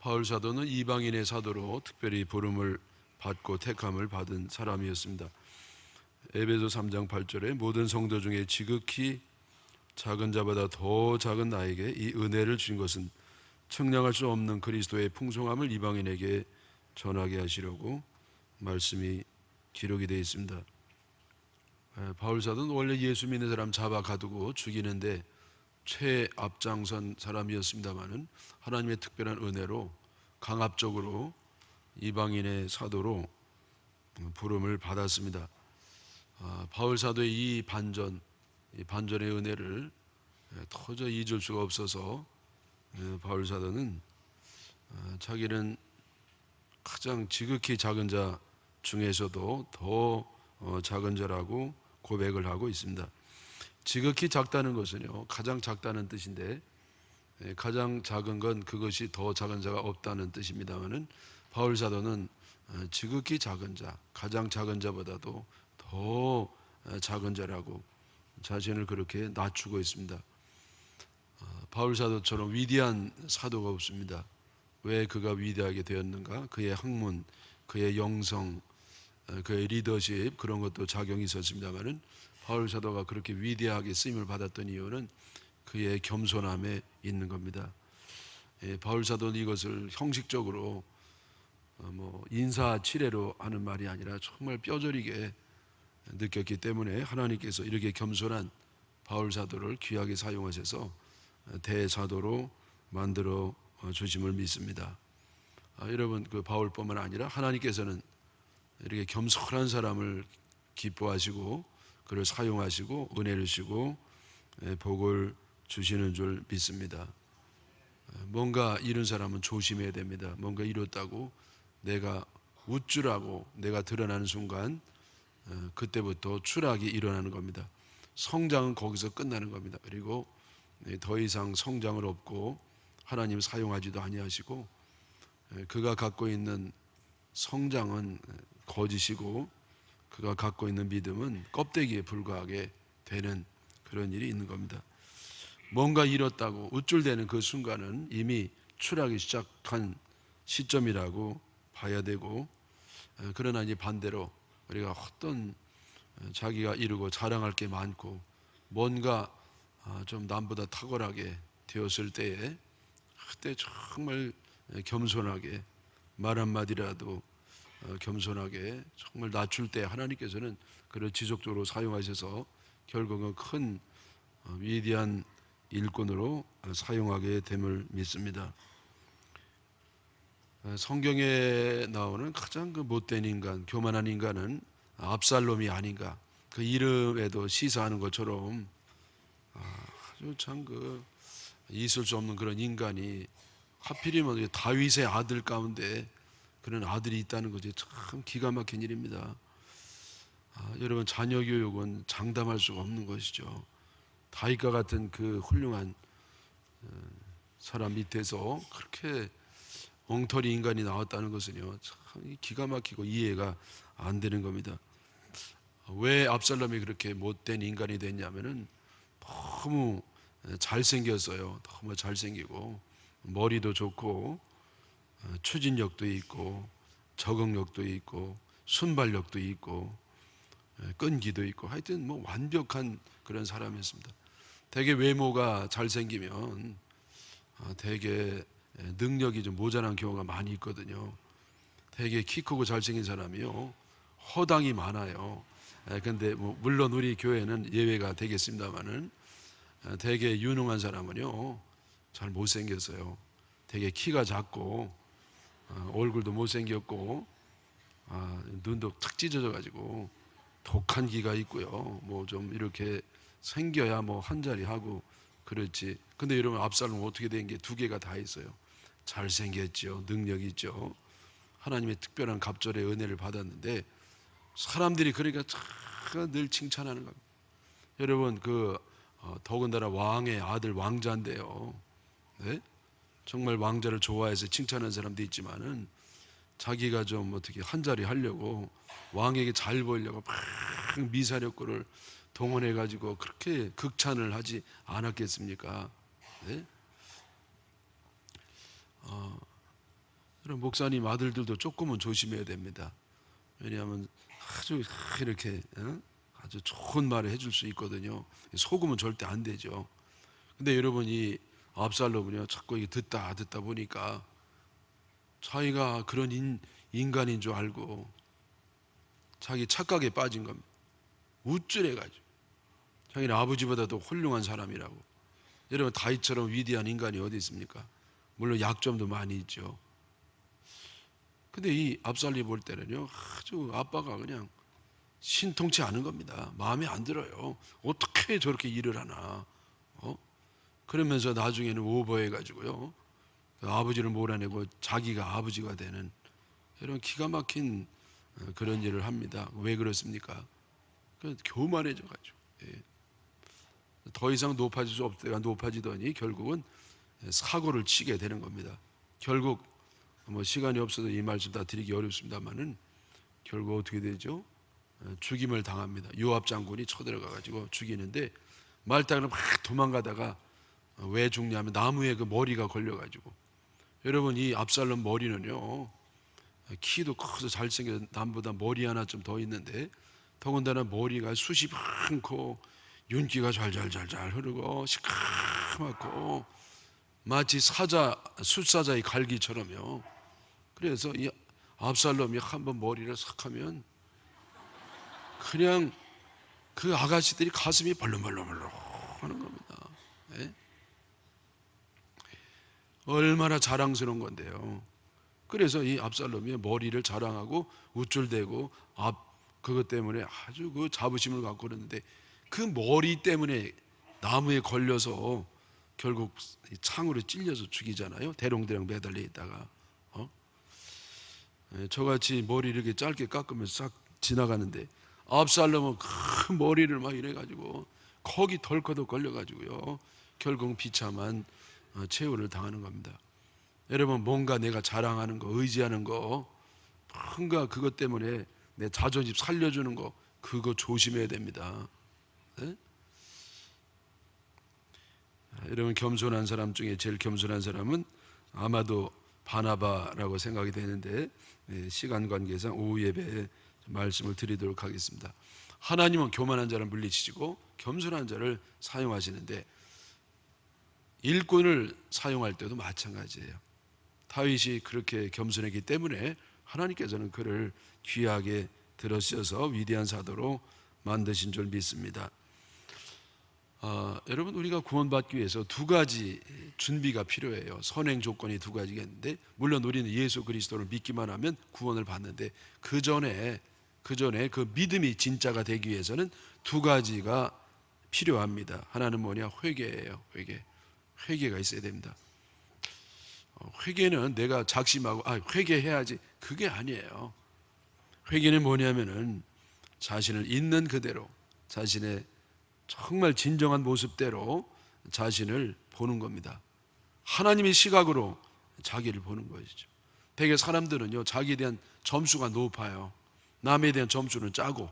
바울 사도는 이방인의 사도로 특별히 부름을 받고 택함을 받은 사람이었습니다. 에베소 3장 8절에 모든 성도 중에 지극히 작은 자보다 더 작은 나에게 이 은혜를 주신 것은 측량할 수 없는 그리스도의 풍성함을 이방인에게 전하게 하시려고 말씀이 기록이 되어 있습니다. 바울 사도는 원래 예수 믿는 사람 잡아 가두고 죽이는데 최앞장선 사람이었습니다마는 하나님의 특별한 은혜로 강압적으로 이방인의 사도로 부름을 받았습니다. 바울 사도의 이 반전의 은혜를 도저히 잊을 수가 없어서 바울 사도는 자기는 가장 지극히 작은 자 중에서도 더 작은 자라고 고백을 하고 있습니다. 지극히 작다는 것은요, 가장 작다는 뜻인데 가장 작은 건 그것이 더 작은 자가 없다는 뜻입니다만은 바울 사도는 지극히 작은 자, 가장 작은 자보다도 더 작은 자라고 자신을 그렇게 낮추고 있습니다. 바울 사도처럼 위대한 사도가 없습니다. 왜 그가 위대하게 되었는가? 그의 학문, 그의 영성, 그의 리더십 그런 것도 작용이 있었습니다만은 바울 사도가 그렇게 위대하게 쓰임을 받았던 이유는 그의 겸손함에 있는 겁니다. 바울 사도는 이것을 형식적으로 인사치레로 하는 말이 아니라 정말 뼈저리게 느꼈기 때문에 하나님께서 이렇게 겸손한 바울 사도를 귀하게 사용하셔서 대사도로 만들어 주심을 믿습니다. 여러분, 그 바울뿐만 아니라 하나님께서는 이렇게 겸손한 사람을 기뻐하시고 그를 사용하시고 은혜를 주시고 복을 주시는 줄 믿습니다. 뭔가 이룬 사람은 조심해야 됩니다. 뭔가 이뤘다고 내가 우쭐하고 내가 드러나는 순간 그때부터 추락이 일어나는 겁니다. 성장은 거기서 끝나는 겁니다. 그리고 더 이상 성장을 없고 하나님 사용하지도 아니하시고 그가 갖고 있는 성장은 거짓이고 그가 갖고 있는 믿음은 껍데기에 불과하게 되는 그런 일이 있는 겁니다. 뭔가 잃었다고 우쭐대는 그 순간은 이미 추락이 시작한 시점이라고 봐야 되고, 그러나 이제 반대로 우리가 어떤 자기가 이루고 자랑할 게 많고 뭔가 좀 남보다 탁월하게 되었을 때에 그때 정말 겸손하게 말 한마디라도 겸손하게 정말 낮출 때 하나님께서는 그를 지속적으로 사용하셔서 결국은 큰 위대한 일꾼으로 사용하게 됨을 믿습니다. 성경에 나오는 가장 그 못된 인간, 교만한 인간은 압살롬이 아닌가. 그 이름에도 시사하는 것처럼 아주 참 그 있을 수 없는 그런 인간이 하필이면 다윗의 아들 가운데 그런 아들이 있다는 것이 참 기가 막힌 일입니다. 여러분, 자녀 교육은 장담할 수가 없는 것이죠. 다윗과 같은 그 훌륭한 사람 밑에서 그렇게 엉터리 인간이 나왔다는 것은요, 참 기가 막히고 이해가 안 되는 겁니다. 왜 압살롬이 그렇게 못된 인간이 됐냐면은 너무 잘생겼어요. 너무 잘생기고 머리도 좋고 추진력도 있고 적응력도 있고 순발력도 있고 끈기도 있고 하여튼 완벽한 그런 사람이었습니다. 되게 외모가 잘생기면 되게 능력이 좀 모자란 경우가 많이 있거든요. 되게 키 크고 잘생긴 사람이요 허당이 많아요. 근데 물론 우리 교회는 예외가 되겠습니다만은 되게 유능한 사람은요 잘 못생겼어요. 되게 키가 작고 얼굴도 못생겼고 눈도 탁 찢어져 가지고 독한 기가 있고요. 좀 이렇게 생겨야 한 자리 하고 그렇지. 근데 여러분, 압살롬은 어떻게 된 게 두 개가 다 있어요. 잘생겼죠. 능력 있죠. 하나님의 특별한 갑절의 은혜를 받았는데 사람들이 그러니까 늘 칭찬하는 겁니다. 여러분, 더군다나 왕의 아들 왕자인데요. 네? 정말 왕자를 좋아해서 칭찬하는 사람도 있지만은 자기가 좀 어떻게 한 자리 하려고 왕에게 잘 보이려고 막 미사력구를 동원해 가지고 그렇게 극찬을 하지 않았겠습니까? 네? 그럼 목사님 아들들도 조금은 조심해야 됩니다. 왜냐하면 아주 이렇게 아주 좋은 말을 해줄 수 있거든요. 속으면 절대 안 되죠. 근데 여러분이 압살롬은요 자꾸 이게 듣다 보니까 자기가 그런 인간인 줄 알고 자기 착각에 빠진 겁니다. 우쭐해가지고 자기는 아버지보다도 훌륭한 사람이라고. 여러분 다윗처럼 위대한 인간이 어디 있습니까? 물론 약점도 많이 있죠. 근데 이 압살롬이 볼 때는요 아주 아빠가 그냥 신통치 않은 겁니다. 마음에 안 들어요. 어떻게 저렇게 일을 하나. 그러면서 나중에는 오버해가지고요 아버지를 몰아내고 자기가 아버지가 되는 이런 기가 막힌 그런 일을 합니다. 왜 그렇습니까? 교만해져가지고 더 이상 높아질 수 없다가 높아지더니 결국은 사고를 치게 되는 겁니다. 결국 뭐 시간이 없어서 이 말씀 다 드리기 어렵습니다만은 결국 어떻게 되죠? 죽임을 당합니다. 요압 장군이 쳐들어가가지고 죽이는데 말단으로 막 도망가다가 왜 죽냐면 나무에 그 머리가 걸려가지고. 여러분 이 압살롬 머리는요 키도 커서 잘생겨 남보다 머리 하나 좀 더 있는데 더군다나 머리가 숱이 많고 윤기가 잘잘잘잘 흐르고 시커멓고 마치 숫사자의 갈기처럼요. 그래서 이 압살롬이 한번 머리를 싹 하면 그냥 그 아가씨들이 가슴이 벌렁벌렁벌렁 하는 겁니다. 예? 얼마나 자랑스러운 건데요. 그래서 이 압살롬이 머리를 자랑하고 우쭐대고 그것 때문에 아주 그 자부심을 갖고 그러는데 그 머리 때문에 나무에 걸려서 결국 창으로 찔려서 죽이잖아요. 대롱대롱 매달려 있다가 저같이 머리를 이렇게 짧게 깎으면서 싹 지나가는데 압살롬은 큰 머리를 막 이래가지고 거기 덜커덕 걸려가지고요 결국 비참한 최후를 당하는 겁니다. 여러분 뭔가 내가 자랑하는 거 의지하는 거 뭔가 그것 때문에 내 자존심 살려주는 거 그거 조심해야 됩니다. 네? 여러분 겸손한 사람 중에 제일 겸손한 사람은 아마도 바나바라고 생각이 되는데 시간 관계상 오후 예배에 말씀을 드리도록 하겠습니다. 하나님은 교만한 자를 물리치시고 겸손한 자를 사용하시는데 일꾼을 사용할 때도 마찬가지예요. 다윗이 그렇게 겸손했기 때문에 하나님께서는 그를 귀하게 들으셔서 위대한 사도로 만드신 줄 믿습니다. 여러분 우리가 구원받기 위해서 두 가지 준비가 필요해요. 선행 조건이 두 가지가 있는데 물론 우리는 예수 그리스도를 믿기만 하면 구원을 받는데 그 전에 그 믿음이 진짜가 되기 위해서는 두 가지가 필요합니다. 하나는 뭐냐? 회개예요. 회개가 있어야 됩니다. 회개는 내가 작심하고 회개해야지 그게 아니에요. 회개는 뭐냐면은 자신을 있는 그대로 자신의 정말 진정한 모습대로 자신을 보는 겁니다. 하나님의 시각으로 자기를 보는 것이죠. 대개 사람들은요 자기에 대한 점수가 높아요. 남에 대한 점수는 짜고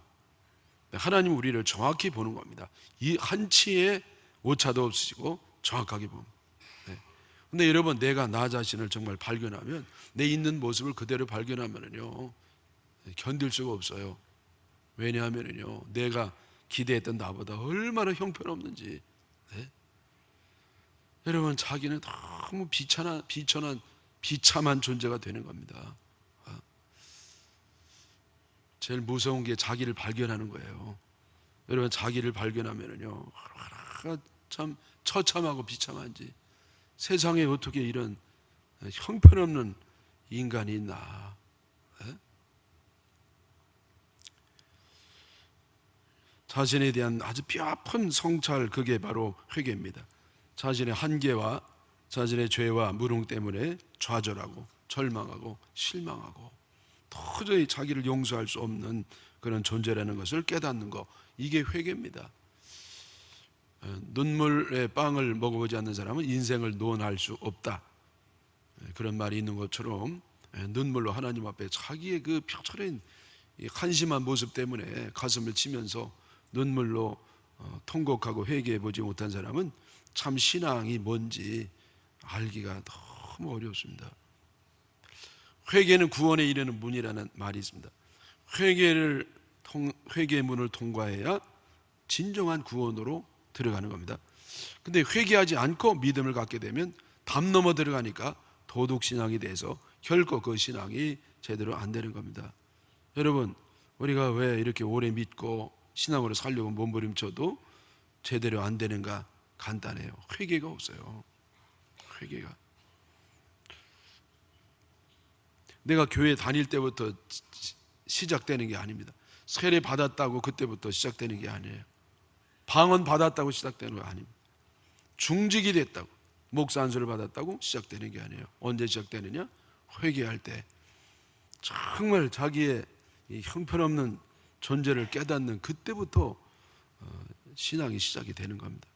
하나님은 우리를 정확히 보는 겁니다. 이 한치의 오차도 없으시고 정확하게 봅니다. 근데 여러분 내가 나 자신을 정말 발견하면 내 있는 모습을 그대로 발견하면은요 견딜 수가 없어요. 왜냐하면은요 내가 기대했던 나보다 얼마나 형편없는지. 여러분 자기는 너무 비참한 존재가 되는 겁니다. 제일 무서운 게 자기를 발견하는 거예요. 여러분 자기를 발견하면은요 얼마나 참 처참하고 비참한지. 세상에 어떻게 이런 형편없는 인간이 있나. 자신에 대한 아주 뼈아픈 성찰 그게 바로 회개입니다. 자신의 한계와 자신의 죄와 무능 때문에 좌절하고 절망하고 실망하고 도저히 자기를 용서할 수 없는 그런 존재라는 것을 깨닫는 거 이게 회개입니다. 눈물의 빵을 먹어보지 않는 사람은 인생을 논할 수 없다. 그런 말이 있는 것처럼 눈물로 하나님 앞에 자기의 그 뼈저린 한심한 모습 때문에 가슴을 치면서 눈물로 통곡하고 회개해보지 못한 사람은 참 신앙이 뭔지 알기가 너무 어렵습니다. 회개는 구원에 이르는 문이라는 말이 있습니다. 회개의 문을 통과해야 진정한 구원으로 들어가는 겁니다. 근데 회개하지 않고 믿음을 갖게 되면 담 넘어 들어가니까 도둑신앙이 돼서 결코 그 신앙이 제대로 안 되는 겁니다. 여러분, 우리가 왜 이렇게 오래 믿고 신앙으로 살려고 몸부림쳐도 제대로 안 되는가? 간단해요. 회개가 없어요. 회개가. 내가 교회 다닐 때부터 시작되는 게 아닙니다. 세례 받았다고 그때부터 시작되는 게 아니에요. 방언 받았다고 시작되는 거 아닙니다. 중직이 됐다고, 목사 안수를 받았다고 시작되는 게 아니에요. 언제 시작되느냐? 회개할 때 정말 자기의 이 형편없는 존재를 깨닫는 그때부터 신앙이 시작이 되는 겁니다.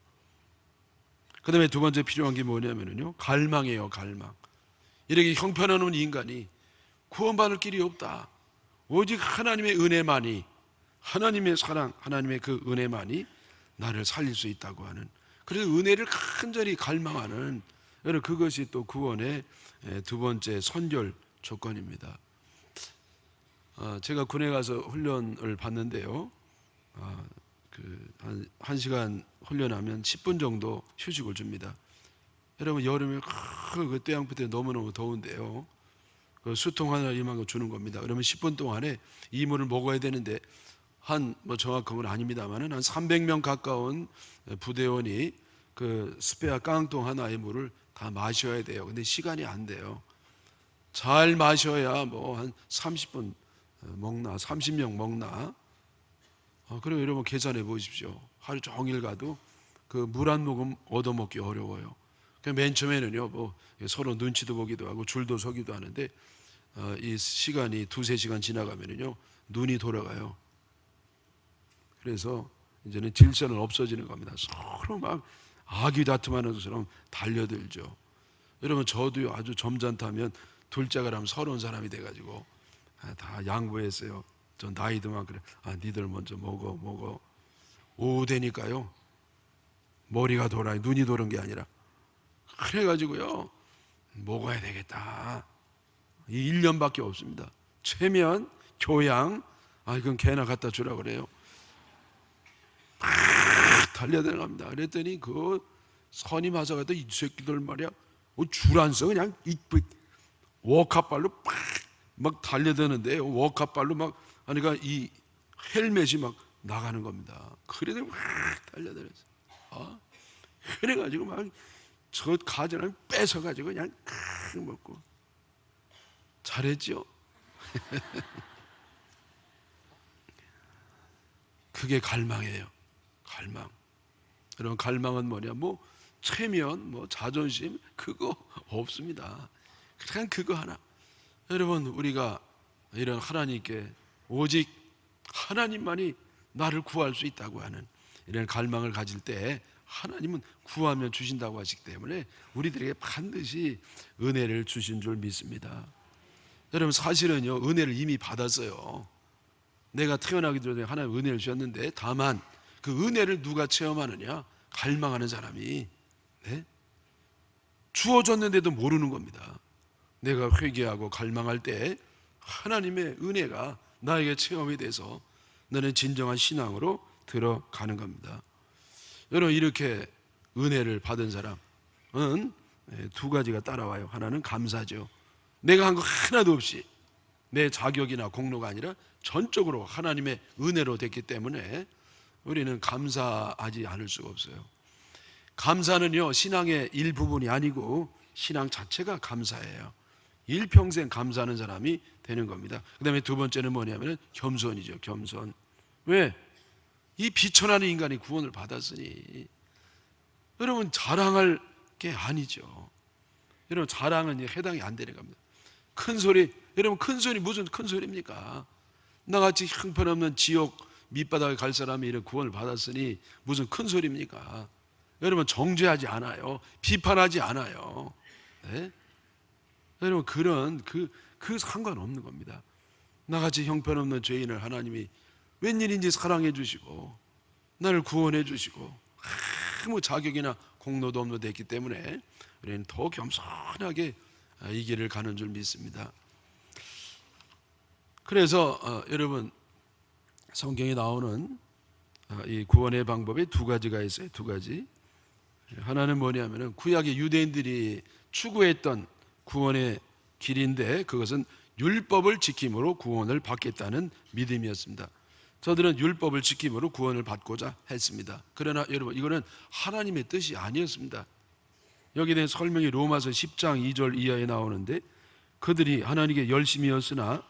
그 다음에 두 번째 필요한 게 뭐냐면요, 갈망이에요. 갈망. 이렇게 형편없는 인간이 구원받을 길이 없다. 오직 하나님의 은혜만이, 하나님의 사랑, 하나님의 그 은혜만이 나를 살릴 수 있다고 하는, 그래서 은혜를 간절히 갈망하는, 여러분, 그것이 또 구원의 두 번째 선결 조건입니다. 제가 군에 가서 훈련을 받는데요, 한 시간 훈련하면 10분 정도 휴식을 줍니다. 여러분, 여름에 그 태양빛에 너무너무 더운데요, 그 수통 하나 이만큼 주는 겁니다. 그러면 10분 동안에 이물을 먹어야 되는데, 뭐 정확한 건 아닙니다만 한 300명 가까운 부대원이 그 스페어 깡통 하나의 물을 다 마셔야 돼요. 근데 시간이 안 돼요. 잘 마셔야 뭐 한 30분 먹나, 30명 먹나. 그리고 여러분 계산해 보십시오. 하루 종일 가도 그 물 한 모금 얻어먹기 어려워요. 맨 처음에는요, 뭐 서로 눈치도 보기도 하고 줄도 서기도 하는데, 이 시간이 2-3시간 지나가면요, 눈이 돌아가요. 그래서 이제는 질서는 없어지는 겁니다. 서로 막 아귀 다툼하는 것처럼 달려들죠. 여러분, 저도요, 아주 점잖다면 둘째가 라면 서러운 사람이 돼가지고 다 양보했어요. 전 나이도 막 그래. 니들 먼저 먹어. 오후 되니까요, 머리가 돌아요. 눈이 도는 게 아니라. 그래가지고요, 먹어야 되겠다. 이 1년밖에 없습니다. 최면, 교양, 그건 개나 갖다 주라 그래요. 막 달려들어갑니다. 그랬더니 그 선임 하사가 이 새끼들 말이야, 줄 안 서 그냥 워카발로 막 달려드는데, 워카발로 막 하니까 이 헬멧이 막 나가는 겁니다. 그래도 막 달려들었어요. 그래가지고 막 저 가전을 뺏어가지고 그냥 먹고. 잘했죠? 그게 갈망이에요. 갈망. 여러분, 갈망은 뭐냐? 뭐 체면, 뭐 자존심, 그거 없습니다. 그냥 그거 하나. 여러분, 우리가 이런 하나님께 오직 하나님만이 나를 구할 수 있다고 하는 이런 갈망을 가질 때 하나님은 구하면 주신다고 하시기 때문에 우리들에게 반드시 은혜를 주신 줄 믿습니다. 여러분, 사실은요, 은혜를 이미 받았어요. 내가 태어나기 전에 하나님 은혜를 주셨는데, 다만 그 은혜를 누가 체험하느냐? 갈망하는 사람이. 네? 주어졌는데도 모르는 겁니다. 내가 회개하고 갈망할 때 하나님의 은혜가 나에게 체험이 돼서 너는 진정한 신앙으로 들어가는 겁니다. 여러분, 이렇게 은혜를 받은 사람은 두 가지가 따라와요. 하나는 감사죠. 내가 한 거 하나도 없이 내 자격이나 공로가 아니라 전적으로 하나님의 은혜로 됐기 때문에 우리는 감사하지 않을 수가 없어요. 감사는요, 신앙의 일부분이 아니고 신앙 자체가 감사예요. 일평생 감사하는 사람이 되는 겁니다. 그 다음에 두 번째는 뭐냐면 겸손이죠. 겸손. 왜? 이 비천한 인간이 구원을 받았으니 여러분, 자랑할 게 아니죠. 여러분, 자랑은 해당이 안 되는 겁니다. 큰 소리, 여러분, 큰 소리 무슨 큰 소리입니까? 나같이 형편없는 지옥 밑바닥에 갈 사람이 이런 구원을 받았으니 무슨 큰 소리입니까? 여러분, 정죄하지 않아요. 비판하지 않아요. 네? 여러분, 그런 그 상관없는 겁니다. 나같이 형편없는 죄인을 하나님이 웬일인지 사랑해 주시고 나를 구원해 주시고 아무 자격이나 공로도 없는 됐기 때문에 우리는 더 겸손하게 이 길을 가는 줄 믿습니다. 그래서 여러분 성경에 나오는 이 구원의 방법이 두 가지가 있어요. 두 가지. 하나는 뭐냐면은 구약의 유대인들이 추구했던 구원의 길인데 그것은 율법을 지킴으로 구원을 받겠다는 믿음이었습니다. 저들은 율법을 지킴으로 구원을 받고자 했습니다. 그러나 여러분 이거는 하나님의 뜻이 아니었습니다. 여기에 대한 설명이 로마서 10장 2절 이하에 나오는데 그들이 하나님께 열심이었으나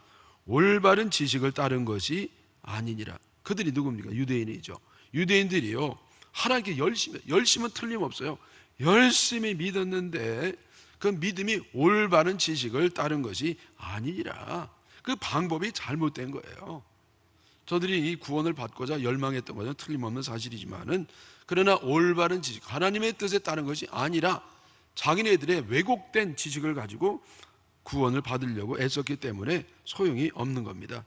올바른 지식을 따른 것이 아니니라. 그들이 누굽니까? 유대인이죠. 유대인들이요 하나님께 열심은 틀림없어요. 열심히 믿었는데 그 믿음이 올바른 지식을 따른 것이 아니니라. 그 방법이 잘못된 거예요. 저들이 이 구원을 받고자 열망했던 것은 틀림없는 사실이지만은 그러나 올바른 지식, 하나님의 뜻에 따른 것이 아니라 자기네들의 왜곡된 지식을 가지고 구원을 받으려고 애썼기 때문에 소용이 없는 겁니다.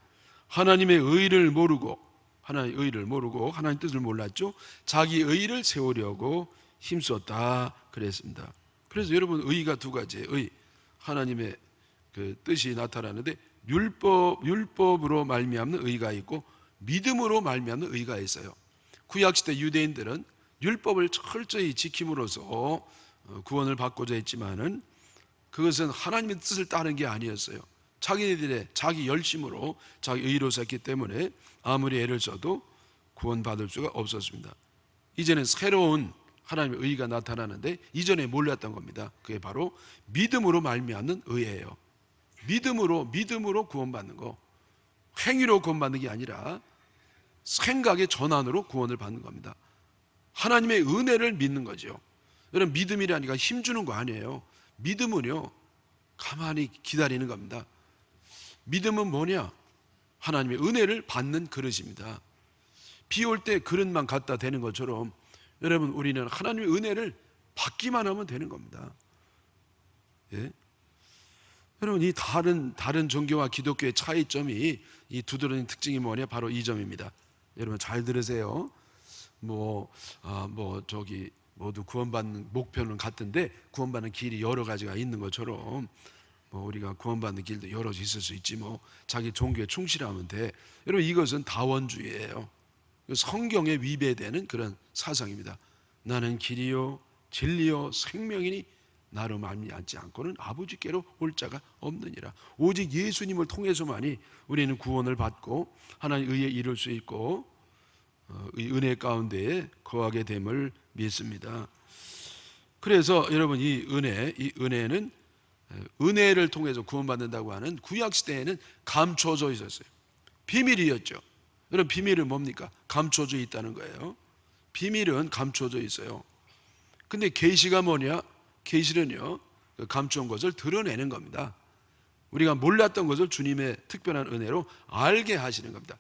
하나님의 의를 모르고 하나님 뜻을 몰랐죠. 자기 의를 세우려고 힘썼다 그랬습니다. 그래서 여러분 의가 두 가지예요. 의, 하나님의 그 뜻이 나타나는데 율법으로 말미암는 의가 있고 믿음으로 말미암는 의가 있어요. 구약시대 유대인들은 율법을 철저히 지킴으로써 구원을 받고자 했지만은 그것은 하나님의 뜻을 따른 게 아니었어요. 자기네들의 자기 열심으로 자기 의로 썼기 때문에 아무리 애를 써도 구원받을 수가 없었습니다. 이제는 새로운 하나님의 의가 나타나는데 이전에 몰랐던 겁니다. 그게 바로 믿음으로 말미암는 의예요. 믿음으로 구원받는 거, 행위로 구원받는 게 아니라 생각의 전환으로 구원을 받는 겁니다. 하나님의 은혜를 믿는 거죠. 여러분 믿음이라니까 힘주는 거 아니에요. 믿음은요 가만히 기다리는 겁니다. 믿음은 뭐냐? 하나님의 은혜를 받는 그릇입니다. 비 올 때 그릇만 갖다 대는 것처럼 여러분 우리는 하나님의 은혜를 받기만 하면 되는 겁니다. 예? 여러분 이 다른 종교와 기독교의 차이점이 이 두드러진 특징이 뭐냐? 바로 이 점입니다. 여러분 잘 들으세요. 모두 구원받는 목표는 같은데 구원받는 길이 여러 가지가 있는 것처럼 우리가 구원받는 길도 여러 있을 수 있지 자기 종교에 충실하면 돼. 여러분 이것은 다원주의예요. 성경에 위배되는 그런 사상입니다. 나는 길이요 진리요 생명이니 나로 말미암지 않고는 아버지께로 올 자가 없느니라. 오직 예수님을 통해서만이 우리는 구원을 받고 하나님 의에 이룰 수 있고 이 은혜 가운데에 거하게 됨을 믿습니다. 그래서 여러분 이 은혜는 은혜를 통해서 구원받는다고 하는 구약시대에는 감춰져 있었어요. 비밀이었죠. 여러분 비밀은 뭡니까? 감춰져 있다는 거예요. 비밀은 감춰져 있어요. 근데 계시가 뭐냐? 계시는요 감춰온 것을 드러내는 겁니다. 우리가 몰랐던 것을 주님의 특별한 은혜로 알게 하시는 겁니다.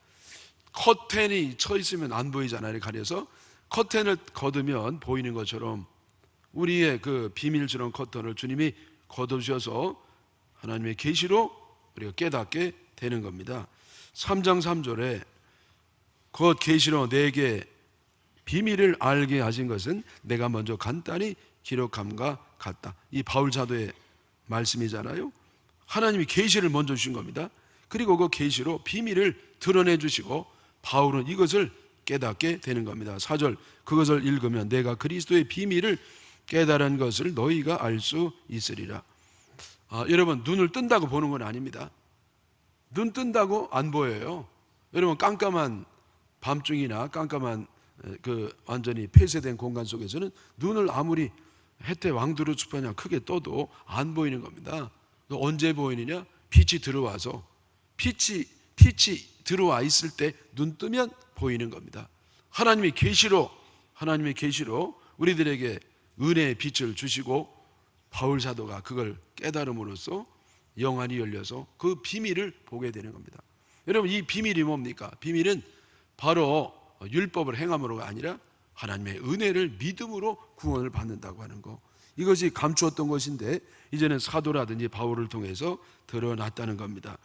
커튼이 쳐 있으면 안 보이잖아요. 가려서 커튼을 걷으면 보이는 것처럼 우리의 그 비밀스러운 커튼을 주님이 걷어주셔서 하나님의 계시로 우리가 깨닫게 되는 겁니다. 3장 3절에 곧 계시로 내게 비밀을 알게 하신 것은 내가 먼저 간단히 기록함과 같다. 이 바울 사도의 말씀이잖아요. 하나님이 계시를 먼저 주신 겁니다. 그리고 그 계시로 비밀을 드러내 주시고 바울은 이것을 깨닫게 되는 겁니다. 4절 그것을 읽으면 내가 그리스도의 비밀을 깨달은 것을 너희가 알 수 있으리라. 여러분 눈을 뜬다고 보는 건 아닙니다. 눈 뜬다고 안 보여요. 여러분 깜깜한 밤중이나 깜깜한 완전히 폐쇄된 공간 속에서는 눈을 아무리 햇대 왕두루 숲하냐 크게 떠도 안 보이는 겁니다. 언제 보이느냐? 빛이 들어와서 빛이 들어와 있을 때 눈 뜨면 보이는 겁니다. 하나님의 계시로 우리들에게 은혜의 빛을 주시고 바울 사도가 그걸 깨달음으로써 영안이 열려서 그 비밀을 보게 되는 겁니다. 여러분 이 비밀이 뭡니까? 비밀은 바로 율법을 행함으로가 아니라 하나님의 은혜를 믿음으로 구원을 받는다고 하는 거. 이것이 감추었던 것인데 이제는 사도라든지 바울을 통해서 드러났다는 겁니다.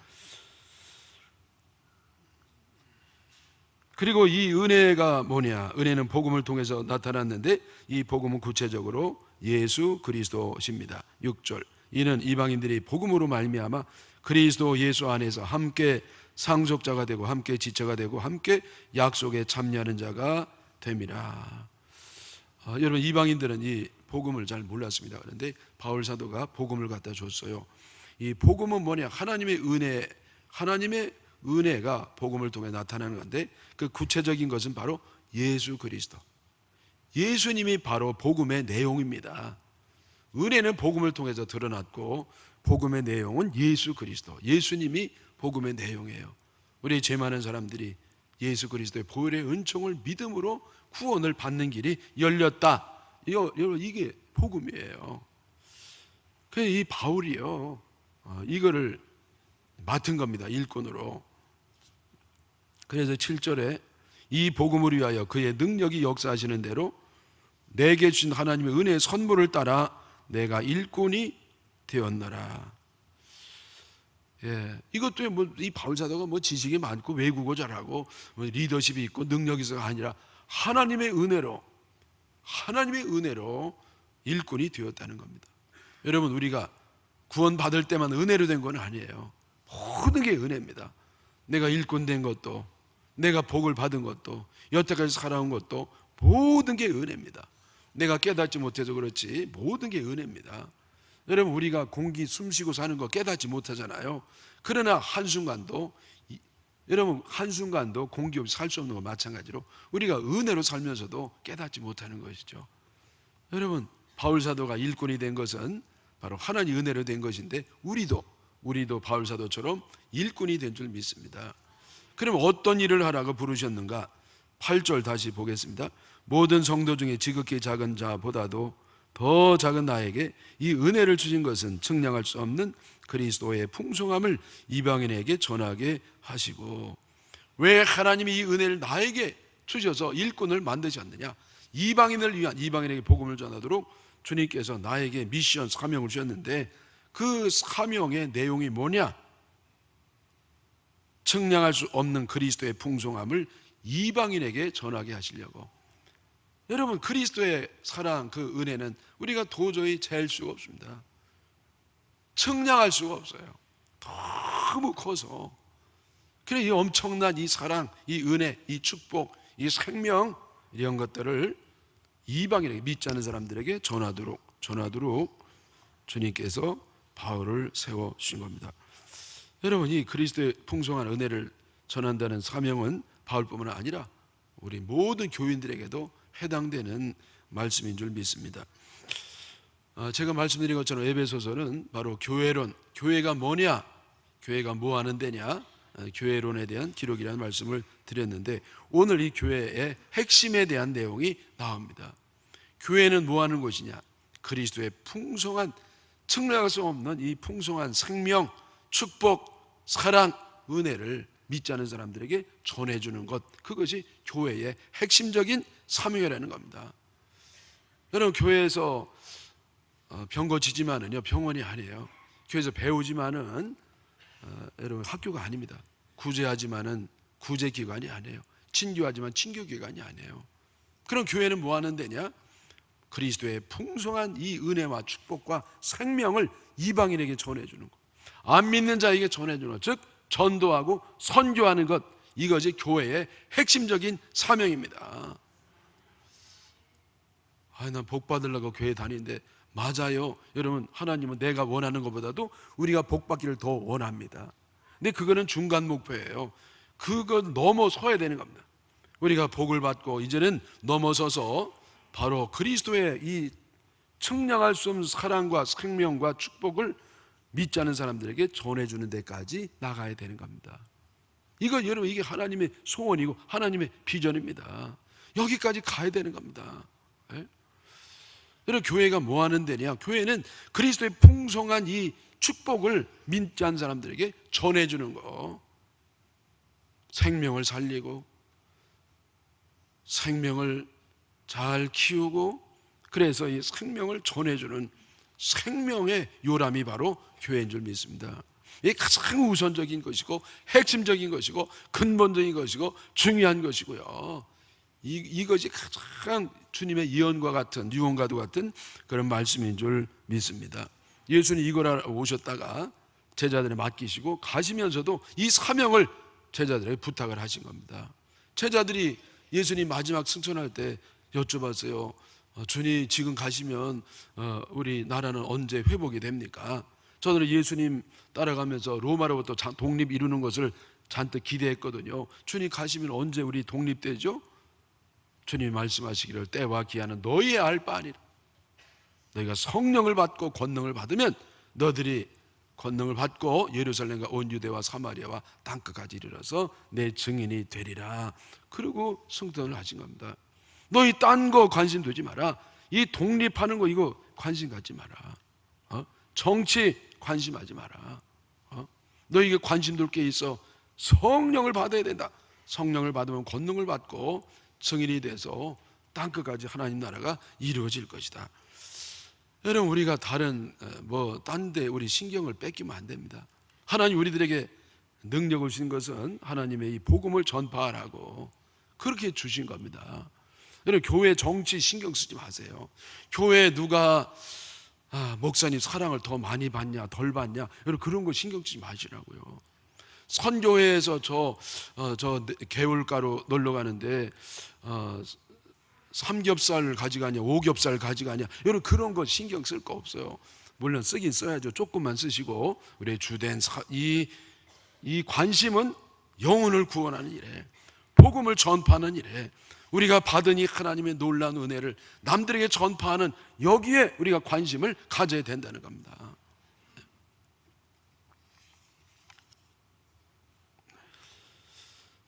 그리고 이 은혜가 뭐냐? 은혜는 복음을 통해서 나타났는데 이 복음은 구체적으로 예수 그리스도십니다. 6절 이는 이방인들이 복음으로 말미암아 그리스도 예수 안에서 함께 상속자가 되고 함께 지체가 되고 함께 약속에 참여하는 자가 됩니다. 여러분, 이방인들은 이 복음을 잘 몰랐습니다. 그런데 바울 사도가 복음을 갖다 줬어요. 이 복음은 뭐냐? 하나님의 은혜가 복음을 통해 나타나는 건데, 그 구체적인 것은 바로 예수 그리스도, 예수님이 바로 복음의 내용입니다. 은혜는 복음을 통해서 드러났고 복음의 내용은 예수 그리스도, 예수님이 복음의 내용이에요. 우리 죄 많은 사람들이 예수 그리스도의 보혈의 은총을 믿음으로 구원을 받는 길이 열렸다. 이게 복음이에요. 그래서 이 바울이요, 이거를 맡은 겁니다. 일꾼으로. 그래서 7절에 이 복음을 위하여 그의 능력이 역사하시는 대로 내게 주신 하나님의 은혜의 선물을 따라 내가 일꾼이 되었노라. 이것도 이 바울 사도가 지식이 많고 외국어 잘하고 리더십이 있고 능력이 있어가 아니라 하나님의 은혜로 일꾼이 되었다는 겁니다. 여러분, 우리가 구원 받을 때만 은혜로 된 건 아니에요. 모든 게 은혜입니다. 내가 일꾼 된 것도, 내가 복을 받은 것도, 여태까지 살아온 것도 모든 게 은혜입니다. 내가 깨닫지 못해서 그렇지 모든 게 은혜입니다. 여러분, 우리가 공기 숨쉬고 사는 거 깨닫지 못하잖아요. 그러나 한순간도 공기 없이 살 수 없는 거 마찬가지로 우리가 은혜로 살면서도 깨닫지 못하는 것이죠. 여러분, 바울 사도가 일꾼이 된 것은 바로 하나님 은혜로 된 것인데, 우리도 바울 사도처럼 일꾼이 된 줄 믿습니다. 그럼 어떤 일을 하라고 부르셨는가? 8절 다시 보겠습니다. 모든 성도 중에 지극히 작은 자보다도 더 작은 나에게 이 은혜를 주신 것은 측량할 수 없는 그리스도의 풍성함을 이방인에게 전하게 하시고. 왜 하나님이 이 은혜를 나에게 주셔서 일꾼을 만드셨느냐? 이방인을 위한, 이방인에게 복음을 전하도록 주님께서 나에게 미션, 사명을 주셨는데, 그 사명의 내용이 뭐냐? 측량할 수 없는 그리스도의 풍성함을 이방인에게 전하게 하시려고. 여러분, 그리스도의 사랑, 그 은혜는 우리가 도저히 잴 수가 없습니다. 측량할 수가 없어요. 너무 커서. 그래, 이 엄청난 이 사랑, 이 은혜, 이 축복, 이 생명, 이런 것들을 이방인에게, 믿지 않는 사람들에게 전하도록 주님께서 바울을 세워주신 겁니다. 여러분, 이 그리스도의 풍성한 은혜를 전한다는 사명은 바울뿐만 아니라 우리 모든 교인들에게도 해당되는 말씀인 줄 믿습니다. 제가 말씀드린 것처럼 에베소서는 바로 교회론, 교회가 뭐냐, 교회가 뭐 하는 데냐, 교회론에 대한 기록이라는 말씀을 드렸는데, 오늘 이 교회의 핵심에 대한 내용이 나옵니다. 교회는 뭐 하는 곳이냐? 그리스도의 풍성한, 측량할 수 없는 이 풍성한 생명, 축복, 사랑, 은혜를 믿지 않는 사람들에게 전해주는 것, 그것이 교회의 핵심적인 사명이라는 겁니다. 여러분, 교회에서 병 고치지만은요, 병원이 아니에요. 교회에서 배우지만은 여러분, 학교가 아닙니다. 구제하지만은 구제기관이 아니에요. 친교하지만 친교기관이 아니에요. 그럼 교회는 뭐 하는 데냐? 그리스도의 풍성한 이 은혜와 축복과 생명을 이방인에게 전해주는 것, 안 믿는 자에게 전해주는 것, 즉 전도하고 선교하는 것, 이것이 교회의 핵심적인 사명입니다. 난 복 받으려고 교회 다니는데, 맞아요. 여러분, 하나님은 내가 원하는 것보다도 우리가 복 받기를 더 원합니다. 근데 그거는 중간 목표예요. 그거 넘어서야 되는 겁니다. 우리가 복을 받고 이제는 넘어서서 바로 그리스도의 이 측량할 수 없는 사랑과 생명과 축복을 믿지 않는 사람들에게 전해주는 데까지 나가야 되는 겁니다. 여러분, 이게 하나님의 소원이고 하나님의 비전입니다. 여기까지 가야 되는 겁니다. 여러분, 교회가 뭐 하는 데냐? 교회는 그리스도의 풍성한 이 축복을 믿지 않는 사람들에게 전해주는 거, 생명을 살리고 생명을 잘 키우고, 그래서 이 생명을 전해주는 생명의 요람이 바로 교회인 줄 믿습니다. 이게 가장 우선적인 것이고 핵심적인 것이고 근본적인 것이고 중요한 것이고요. 이것이 가장 주님의 예언과 같은, 유언과도 같은 그런 말씀인 줄 믿습니다. 예수님 이걸 알아 오셨다가 제자들에 맡기시고 가시면서도 이 사명을 제자들에게 부탁을 하신 겁니다. 제자들이 예수님 마지막 승천할 때 여쭤봤어요. 주님 지금 가시면 우리 나라는 언제 회복이 됩니까? 저들은 예수님 따라가면서 로마로부터 독립 이루는 것을 잔뜩 기대했거든요. 주님 가시면 언제 우리 독립되죠? 주님이 말씀하시기를 때와 기한은 너희의 알 바 아니라 너희가 성령을 받고 권능을 받으면 너희들이 권능을 받고 예루살렘과 온 유대와 사마리아와 땅끝까지 이르러서 내 증인이 되리라. 그리고 승천을 하신 겁니다. 너희 딴 거 관심 두지 마라. 이 독립하는 거 이거 관심 갖지 마라. 정치 관심하지 마라. 너희에게 관심 둘 게 있어. 성령을 받아야 된다. 성령을 받으면 권능을 받고 증인이 돼서 땅끝까지 하나님 나라가 이루어질 것이다. 여러분 우리가 다른 딴 데 우리 신경을 뺏기면 안 됩니다. 하나님 우리들에게 능력을 주신 것은 하나님의 이 복음을 전파하라고 그렇게 주신 겁니다. 여러분 교회 정치 신경 쓰지 마세요. 교회 누가 목사님 사랑을 더 많이 받냐 덜 받냐 여러분 그런 거 신경 쓰지 마시라고요. 선교회에서 저 개울가로 놀러 가는데 삼겹살 가져가냐 오겹살 가져가냐 여러분 그런 거 신경 쓸 거 없어요. 물론 쓰긴 써야죠. 조금만 쓰시고 우리의 주된 이 관심은 영혼을 구원하는 일에 복음을 전파하는 일에 우리가 받은 이 하나님의 놀라운 은혜를 남들에게 전파하는 여기에 우리가 관심을 가져야 된다는 겁니다.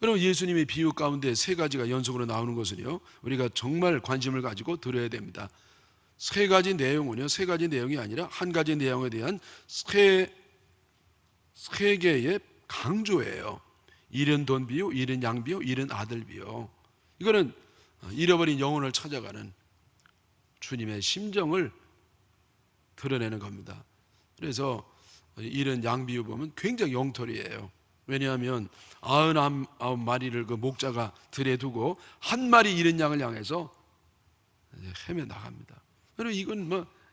여러분 예수님의 비유 가운데 세 가지가 연속으로 나오는 것은요 우리가 정말 관심을 가지고 들어야 됩니다. 세 가지 내용은요 세 가지 내용이 아니라 한 가지 내용에 대한 세 개의 강조예요. 잃은 돈 비유, 잃은 양 비유, 잃은 아들 비유. 이거는 잃어버린 영혼을 찾아가는 주님의 심정을 드러내는 겁니다. 그래서 잃은 양 비유 보면 굉장히 영털이에요. 왜냐하면 99마리를 그 목자가 들에 두고 한 마리 잃은 양을 향해서 헤매 나갑니다. 그리고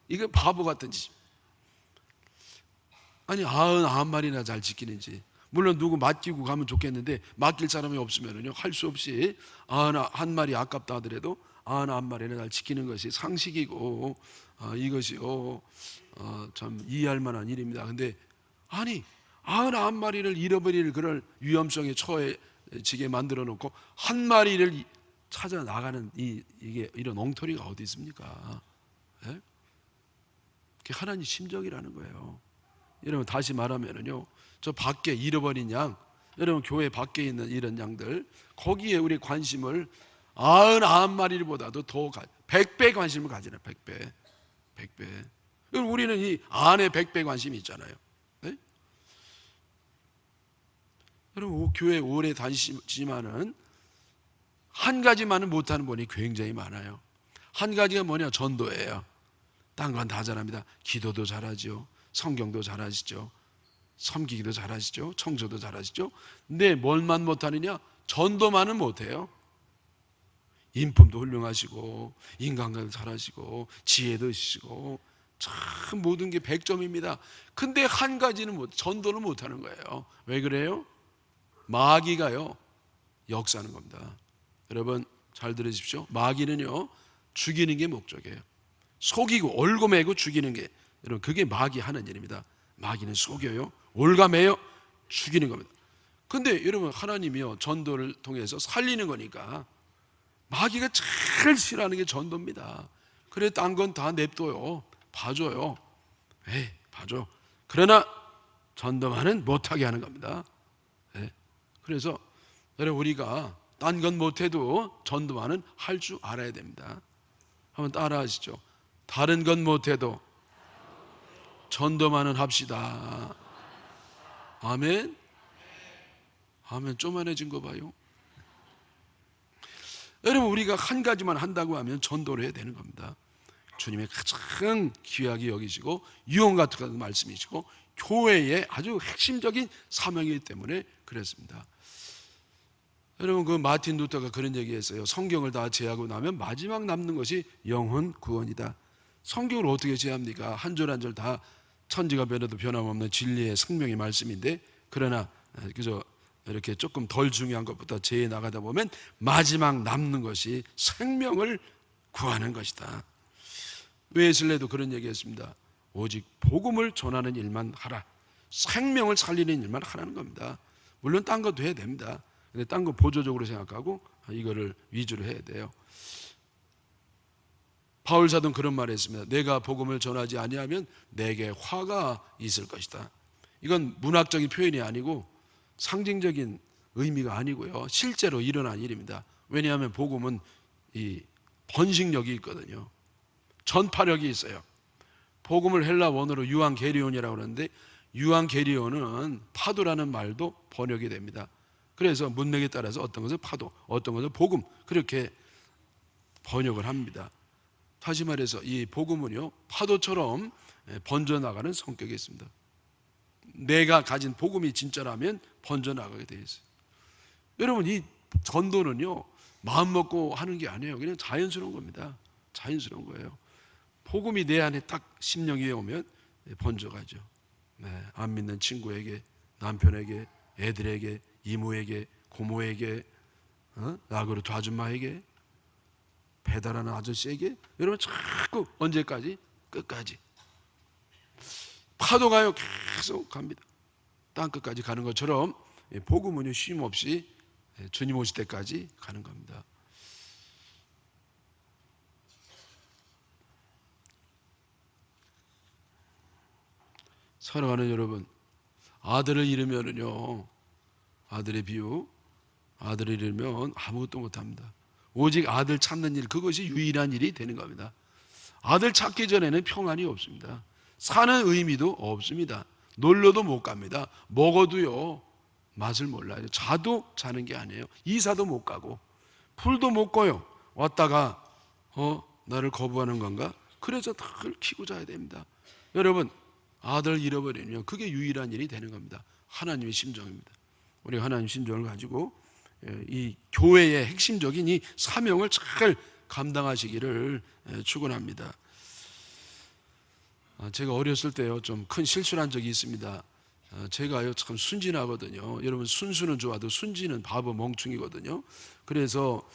이건 바보 같은 짓. 아니 99마리나 잘 지키는지. 물론 누구 맡기고 가면 좋겠는데 맡길 사람이 없으면요 할 수 없이 한 마리 아깝다 하더라도 99마리나 잘 지키는 것이 상식이고 이것이요 참 이해할 만한 일입니다. 근데 아니 99마리를 잃어버릴 그럴 위험성에 처해지게 만들어 놓고 한 마리를 찾아 나가는 이게 이런 엉터리가 어디 있습니까? 예? 그게 하나님 심정이라는 거예요. 여러분 다시 말하면은요 저 밖에 잃어버린 양 여러분 교회 밖에 있는 이런 양들 거기에 우리 관심을 99마리보다도 더 100배 관심을 가지나 100배 우리는 이 안에 100배 관심이 있잖아요. 네? 여러분 교회 오래 다니시지만은 한 가지만은 못하는 분이 굉장히 많아요. 한 가지가 뭐냐 전도예요. 딴 건 다 잘합니다. 기도도 잘하죠. 성경도 잘하시죠. 섬기기도 잘하시죠. 청소도 잘하시죠. 근데 뭘만 못하느냐? 전도만은 못해요. 인품도 훌륭하시고 인간관계도 잘하시고 지혜도 있으시고 참 모든 게 100점입니다. 근데 한 가지는 전도를 못하는 거예요. 왜 그래요? 마귀가요 역사하는 겁니다. 여러분 잘 들으십시오. 마귀는요 죽이는 게 목적이에요. 속이고 올고매고 죽이는 게 여러분 그게 마귀 하는 일입니다. 마귀는 속여요 올가매요 죽이는 겁니다. 근데 여러분 하나님이요 전도를 통해서 살리는 거니까 마귀가 제일 싫어하는 게 전도입니다. 그래 딴 건 다 냅둬요. 봐줘요. 봐줘. 그러나 전도만은 못하게 하는 겁니다. 그래서 여러분 우리가 딴 건 못해도 전도만은 할 줄 알아야 됩니다. 한번 따라 하시죠. 다른 건 못해도 전도만은 합시다. 아멘. 아멘. 쪼만해진 거 봐요. 여러분 우리가 한 가지만 한다고 하면 전도를 해야 되는 겁니다. 주님의 가장 귀하게 여기시고 유언 같은 말씀이시고 교회의 아주 핵심적인 사명이기 때문에 그랬습니다. 여러분 그 마틴 루터가 그런 얘기했어요. 성경을 다 제하고 나면 마지막 남는 것이 영혼 구원이다. 성경을 어떻게 제합니까? 한 절 한 절 다 천지가 변해도 변함없는 진리의 생명의 말씀인데, 그러나 그저 이렇게 조금 덜 중요한 것부터 제해 나가다 보면 마지막 남는 것이 생명을 구하는 것이다. 웨슬레도 그런 얘기했습니다. 오직 복음을 전하는 일만 하라. 생명을 살리는 일만 하라는 겁니다. 물론 딴 것도 해야 됩니다. 근데 딴 거 보조적으로 생각하고 이거를 위주로 해야 돼요. 바울 사도는 그런 말을 했습니다. 내가 복음을 전하지 아니하면 내게 화가 있을 것이다. 이건 문학적인 표현이 아니고 상징적인 의미가 아니고요, 실제로 일어난 일입니다. 왜냐하면 복음은 이 번식력이 있거든요. 전파력이 있어요. 복음을 헬라 원어로 유앙게리온이라고 하는데, 유앙게리온은 파도라는 말도 번역이 됩니다. 그래서 문맥에 따라서 어떤 것은 파도, 어떤 것은 복음, 그렇게 번역을 합니다. 다시 말해서 이 복음은요, 파도처럼 번져나가는 성격이 있습니다. 내가 가진 복음이 진짜라면 번져나가게 되어 있어요. 여러분, 이 전도는요, 마음 먹고 하는 게 아니에요. 그냥 자연스러운 겁니다. 자연스러운 거예요. 복음이 내 안에 딱 심령 위에 오면 번져가죠. 안 믿는 친구에게, 남편에게, 애들에게, 이모에게, 고모에게, 나그로 아줌마에게, 배달하는 아저씨에게. 여러분, 자꾸 언제까지? 끝까지. 파도가요, 계속 갑니다. 땅끝까지 가는 것처럼 복음은 쉼 없이 주님 오실 때까지 가는 겁니다. 사랑하는 여러분, 아들을 잃으면요, 아들의 비유, 아들을 잃으면 아무것도 못합니다. 오직 아들 찾는 일, 그것이 유일한 일이 되는 겁니다. 아들 찾기 전에는 평안이 없습니다. 사는 의미도 없습니다. 놀러도 못 갑니다. 먹어도요, 맛을 몰라요. 자도 자는 게 아니에요. 이사도 못 가고 풀도 못 꺼요. 왔다가 나를 거부하는 건가? 그래서 늘 키고 자야 됩니다. 여러분, 아들 잃어버리면 그게 유일한 일이 되는 겁니다. 하나님의 심정입니다. 우리가 하나님 심정을 가지고 이 교회의 핵심적인 이 사명을 잘 감당하시기를 축원합니다. 제가 어렸을 때요, 좀 큰 실수를 한 적이 있습니다. 제가요, 참 순진하거든요. 여러분, 순수는 좋아도 순진은 바보 멍충이거든요. 그래서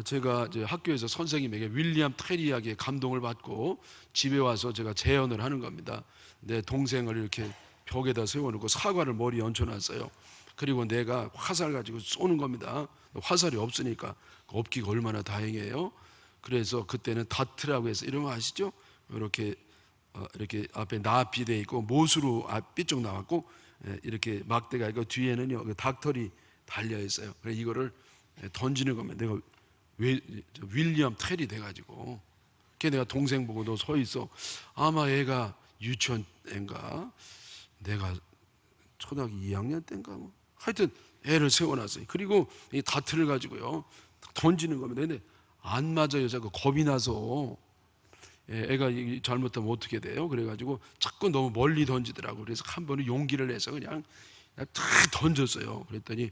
제가 이제 학교에서 선생님에게 윌리엄 테리에게 감동을 받고 집에 와서 제가 재연을 하는 겁니다. 내 동생을 이렇게 벽에다 세워놓고 사과를 머리에 얹혀놨어요. 그리고 내가 화살 가지고 쏘는 겁니다. 화살이 없으니까, 없기가 얼마나 다행이에요. 그래서 그때는 다트라고 해서 이런 거 아시죠? 이렇게 앞에 나비 돼 있고 못으로 앞뒤쪽 나왔고, 이렇게 막대가 있고 뒤에는요, 닥털이 달려 있어요. 그래서 이거를 던지는 겁니다. 내가 윌리엄 테리 돼가지고, 걔 내가 동생 보고 너 서 있어. 아마 애가 유치원 때인가, 내가 초등학교 2학년 때인가, 뭐 하여튼 애를 세워놨어요. 그리고 이 다트를 가지고요, 던지는 겁니다. 근데 안 맞아요. 자꾸 겁이 나서. 애가 잘못하면 어떻게 돼요? 그래가지고 자꾸 너무 멀리 던지더라고. 그래서 한 번은 용기를 내서 그냥 다 던졌어요. 그랬더니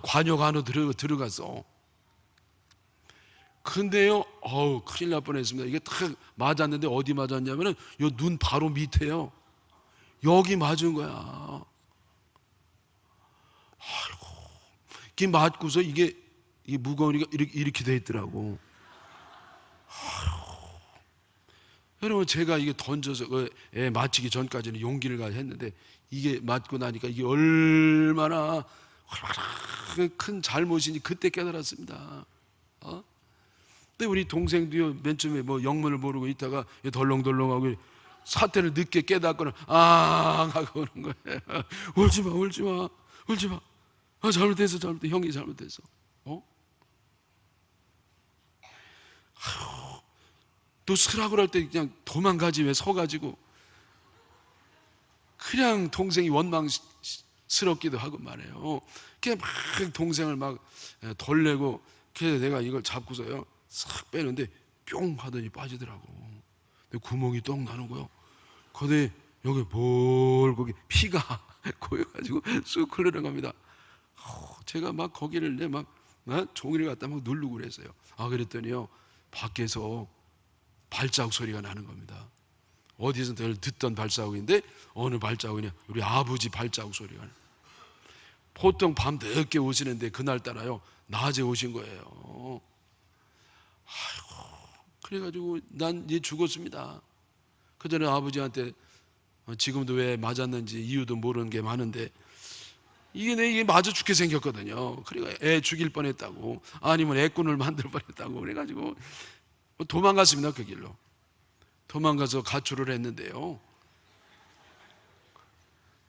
관역 안으로 들어갔어. 근데요, 큰일 날 뻔했습니다. 이게 딱 맞았는데 어디 맞았냐면은 요 눈 바로 밑에요. 여기 맞은 거야. 아이고, 이게 맞고서 이게 무거우니까 이렇게 돼 있더라고. 여러분, 제가 이게 던져서 애 맞히기 전까지는 용기를 가지고 했는데, 이게 맞고 나니까 이게 얼마나 큰 잘못인지 그때 깨달았습니다. 근데 우리 동생도요, 맨 처음에 뭐 영문을 모르고 있다가 덜렁덜렁하고 사태를 늦게 깨닫고는 하고 오는 거예요. 울지 마, 울지 마, 울지 마. 잘못했어, 형이 잘못했어. 또 쓰라고 할 때 그냥 도망가지, 왜 서가지고. 그냥 동생이 원망스럽기도 하고 말해요. 그냥 막 동생을 막 덜내고, 그래서 내가 이걸 잡고서요, 싹 빼는데 뿅 하더니 빠지더라고. 근데 구멍이 떡 나는 거요. 근데 여기 거기 피가 고여가지고 쑥 흐르는 겁니다. 제가 막 거기를 종이를 갖다 막 누르고 그랬어요. 그랬더니요, 밖에서 발자국 소리가 나는 겁니다. 어디서 늘 듣던 발자국인데 어느 발자국이냐? 우리 아버지 발자국 소리가 나요. 보통 밤 늦게 오시는데 그날따라요 낮에 오신 거예요. 아이고, 그래가지고 난 이제 죽었습니다. 그 전에 아버지한테 지금도 왜 맞았는지 이유도 모르는 게 많은데 이게 맞아 죽게 생겼거든요. 그러니까 애 죽일 뻔했다고, 아니면 애꾼을 만들 뻔했다고 그래가지고 도망갔습니다. 그 길로 도망가서 가출을 했는데요.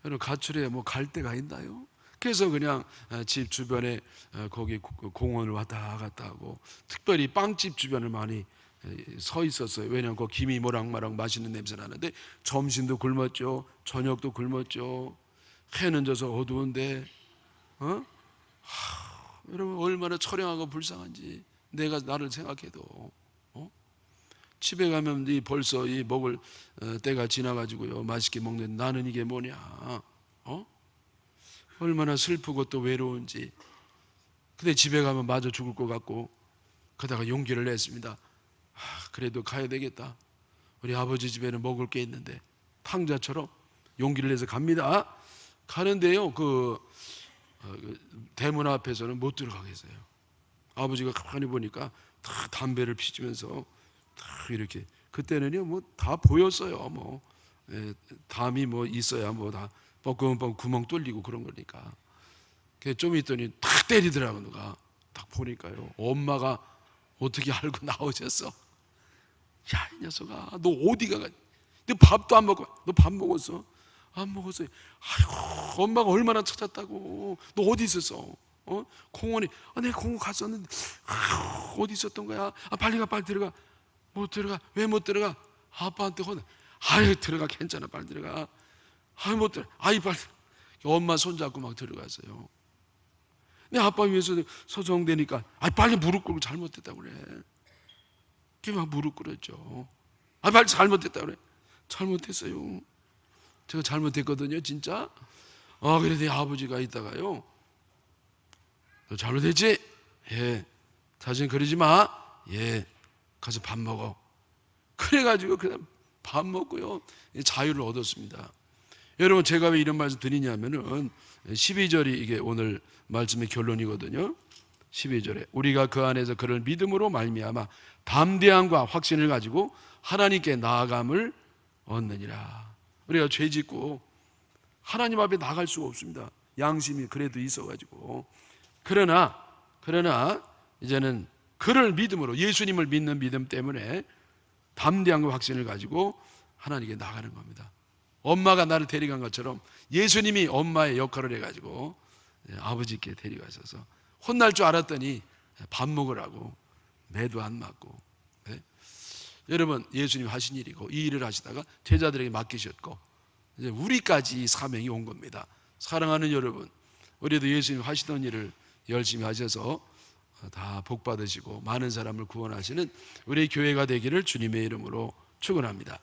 여러분, 가출에 뭐 갈 데가 있나요? 그래서 그냥 집 주변에 거기 공원을 왔다 갔다 하고, 특별히 빵집 주변을 많이 서 있었어요. 왜냐하면 그 김이 모락마락 맛있는 냄새 나는데 점심도 굶었죠, 저녁도 굶었죠. 해는 져서 어두운데 여러분 얼마나 처량하고 불쌍한지 내가 나를 생각해도 집에 가면 벌써 이 먹을 때가 지나가지고요 맛있게 먹는 나는 이게 뭐냐, 얼마나 슬프고 또 외로운지. 근데 집에 가면 마저 죽을 것 같고, 그러다가 용기를 냈습니다. 그래도 가야 되겠다. 우리 아버지 집에는 먹을 게 있는데, 탕자처럼 용기를 내서 갑니다. 가는데요 그 대문 앞에서는 못 들어가겠어요. 아버지가 가만히 보니까 다 담배를 피우면서 다 이렇게, 그때는요 뭐 다 보였어요. 뭐 담이 뭐 있어야 뭐 다 뻐끔뻐끔 구멍 뚫리고 그런 거니까. 좀 있더니 탁 때리더라고. 누가 딱 보니까요 엄마가 어떻게 알고 나오셨어. 야, 이 녀석아, 너 어디 가가? 너 밥도 안 먹고. 너 밥 먹었어? 안 먹었어요. 아이고, 엄마가 얼마나 찾았다고. 너 어디 있었어? 공원에. 내가 공원 갔었는데. 어디 있었던 거야? 빨리 가, 빨리 들어가. 못 들어가. 왜 못 들어가? 아빠한테 혼나. 아유, 들어가, 괜찮아, 빨리 들어가. 아유, 못 들어가. 아이, 빨리. 엄마 손잡고 막 들어갔어요. 내 아빠 위해서 서성대니까 빨리 무릎 꿇고 잘못했다고 그래. 그게 막 무릎 꿇었죠. 빨리 잘못했다고 그래. 잘못했어요. 제가 잘못했거든요, 진짜. 그래도 아버지가 있다가요, 너 잘못했지? 예. 다시는 그러지 마. 예. 가서 밥 먹어. 그래가지고 그냥 밥 먹고요 자유를 얻었습니다. 여러분, 제가 왜 이런 말씀 드리냐면은 12절이 이게 오늘 말씀의 결론이거든요. 12절에 우리가 그 안에서 그를 믿음으로 말미암아 담대함과 확신을 가지고 하나님께 나아감을 얻느니라. 우리가 죄 짓고 하나님 앞에 나갈 수가 없습니다. 양심이 그래도 있어가지고. 그러나 이제는 그를 믿음으로, 예수님을 믿는 믿음 때문에 담대함과 확신을 가지고 하나님께 나가는 겁니다. 엄마가 나를 데려간 것처럼 예수님이 엄마의 역할을 해가지고 아버지께 데려가셔서, 혼날 줄 알았더니 밥 먹으라고 매도 안 맞고. 여러분, 예수님 하신 일이고 이 일을 하시다가 제자들에게 맡기셨고, 이제 우리까지 이 사명이 온 겁니다. 사랑하는 여러분, 우리도 예수님 하시던 일을 열심히 하셔서 다 복 받으시고 많은 사람을 구원하시는 우리 교회가 되기를 주님의 이름으로 축원합니다.